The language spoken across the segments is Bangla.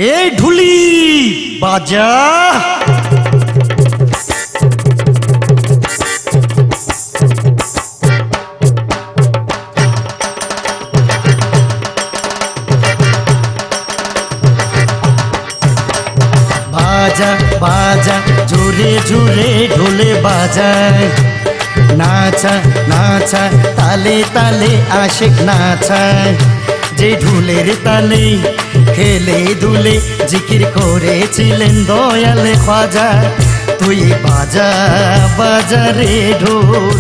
এই ঢুলি বাজা। বাজা বাজা জোরে জোরে ঢোলে বাজায়, নাচা নাচা তালে তালে আশিক নাচায়। যে ঢুলের তালে খেলে দুলে জিকির করেছিলেন দয়াল খাজা। তুই বাজা বাজা রে ঢোল,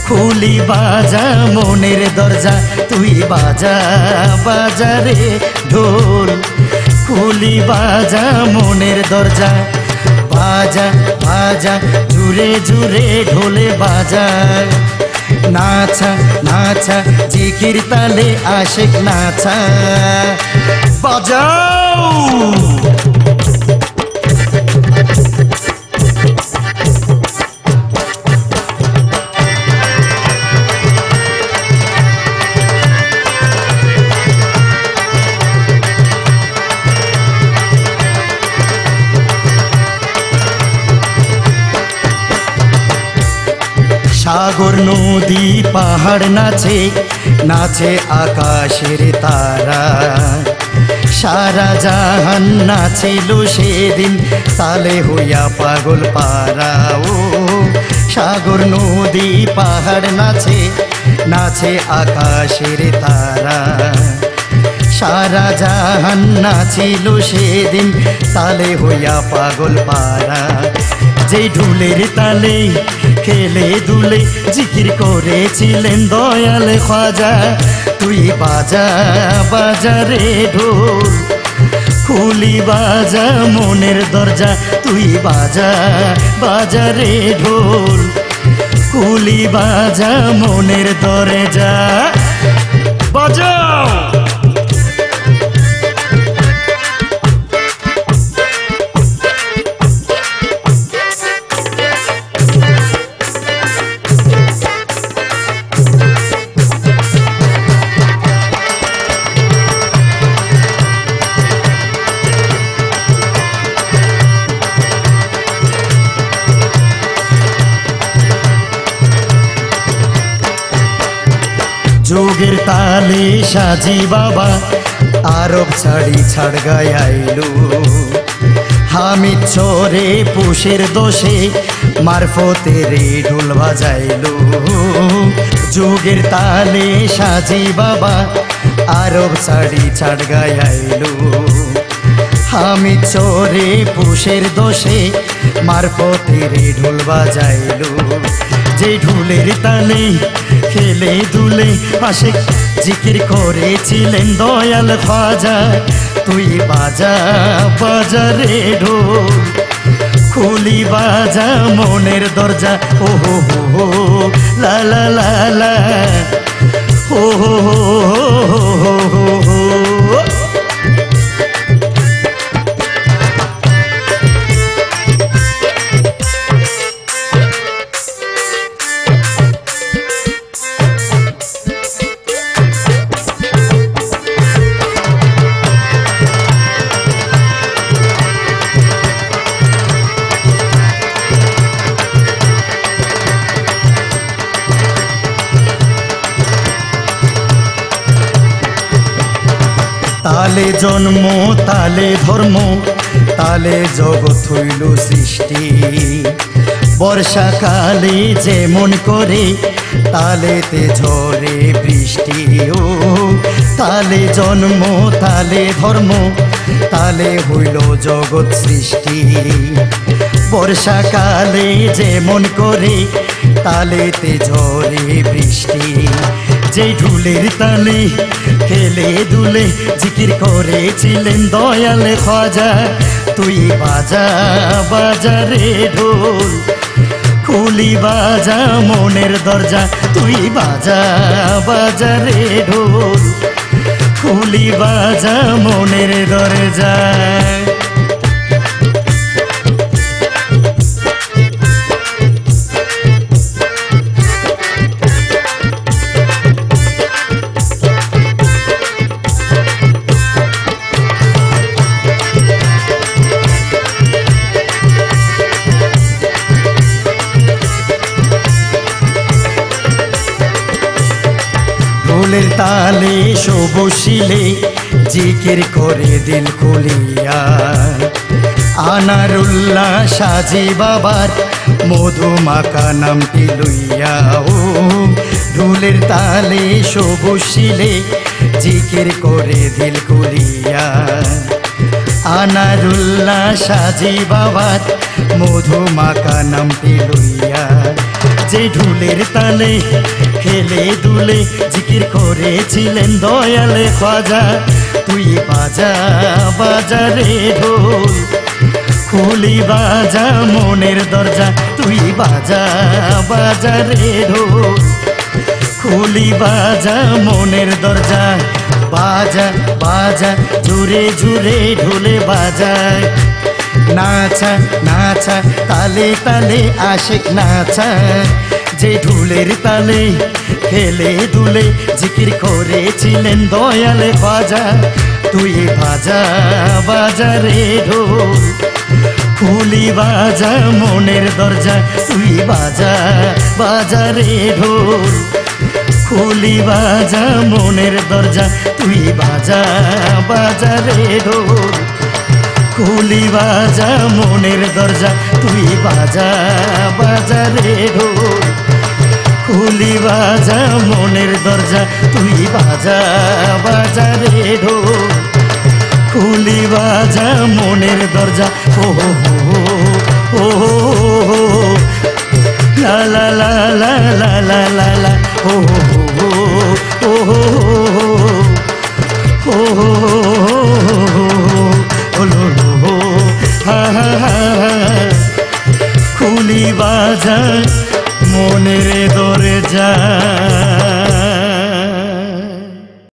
খুলি বাজা মনের দরজা। তুই বাজা বাজা রে ঢোল, খুলি বাজা মনের দরজা। বাজা বাজা জুড়ে জুড়ে ঢোলে বাজা, নাচা নাচা জিকির তালে আশিক নাচা। বাজাও সাগর নদী পাহাড় নাচে, নাচে আকাশের তারা। সারা জাহান নাচিল সেদিন তালে হইয়া পাগল পারা। ও সাগর নদী পাহাড় নাচে, নাচে আকাশের তারা। সারা জাহান নাচিল সেদিন তালে হইয়া পাগল পারা। যে ঢুলের তালে খেলে দুলে জিকির করেছিলেন দয়াল খাজা। তুই বাজা বাজা রে ঢোল, খুলি বাজা মনের দরজা। তুই বাজা বাজা রে ঢোল, খুলি বাজা মনের দরজা। বাজাও যোগের তালে সাজি বাবা আরব ছাড়ি ছাড় গায়াইলু। হামিদ চরে পুষের দোষে মারফতে রে ঢোল বাজাইলু। যোগের তালে সাজি বাবা আরব ছাড়ি ছাড় গায়াইলু। হামিদ চরে পুষের দোষে মারফতে রে ঢোল বাজাইলু। যে ঢুলের তালে খেলে দুলে আশিক জিকির করেছিলেন দয়াল খাজা। তুই বাজা বাজা রে ঢোল, খুলি বাজা মনের দরজা। ও হো হো হো লা লা লা লা, ও হো হো হো হো হো হো। তালে জন্ম তালে ধর্ম, তালে জগৎ হইল সৃষ্টি। বর্ষাকালে যেমন করে তালেতে ঝরে বৃষ্টি। ও তালে জন্ম তালে ধর্ম, তালে হইল জগৎ সৃষ্টি। বর্ষাকালে যেমন করে তালেতে ঝরে বৃষ্টি। যে ঢুলের তালে খেলে দুলে জিকির করেছিলেন দয়াল খাজা। তুই বাজা বাজা রে ঢোল, খুলি বাজা মনের দরজা। তুই বাজা বাজা রে ঢোল, খুলি বাজা মনের দরজা। ঢোলের তালে বসিলে জিকির করে দিল খুলিয়া আনারুল্লাহ সাজি বাবার মধুমাখা নামটি লইয়া ও ঢোলের তালে বসিলে জিকির করে দিল খুলিয়া আনারুল্লাহ সাজি বাবার মধুমাখা নামটি লইয়া যে ঢোলের তালে খেলে দুলে জিকির করেছিলেন দয়ালে খাজা তুই বাজা বাজা রে ঢোল খুলি বাজা মনের দরজা তুই বাজা বাজা রে ঢোল খুলি বাজা মনের দরজা বাজা বাজা জুড়ে জুড়ে ঢোলে বাজায় নাচা নাচা তালে তালে আশেক নাচা যে ঢোলের তালে খেলে দুলে জিকির করেছিলেন দয়ালে বাজা তুই বাজা বাজা রে ঢোল খুলি বাজা মনের দরজা তুই বাজা বাজা রে ঢোল খুলি বাজা মনের দরজা তুই বাজা বাজা রে ঢোল খুলি বাজা মনের দরজা তুই বাজা বাজা রে ঢোল খুলি বাজা মনের দরজা তুই বাজা বাজা রে ঢোল খুলি বাজা মনের দরজা ও ও লা লা লা লা লা লা লা লা ও ও ও খুলি বাজা মনের দরজা।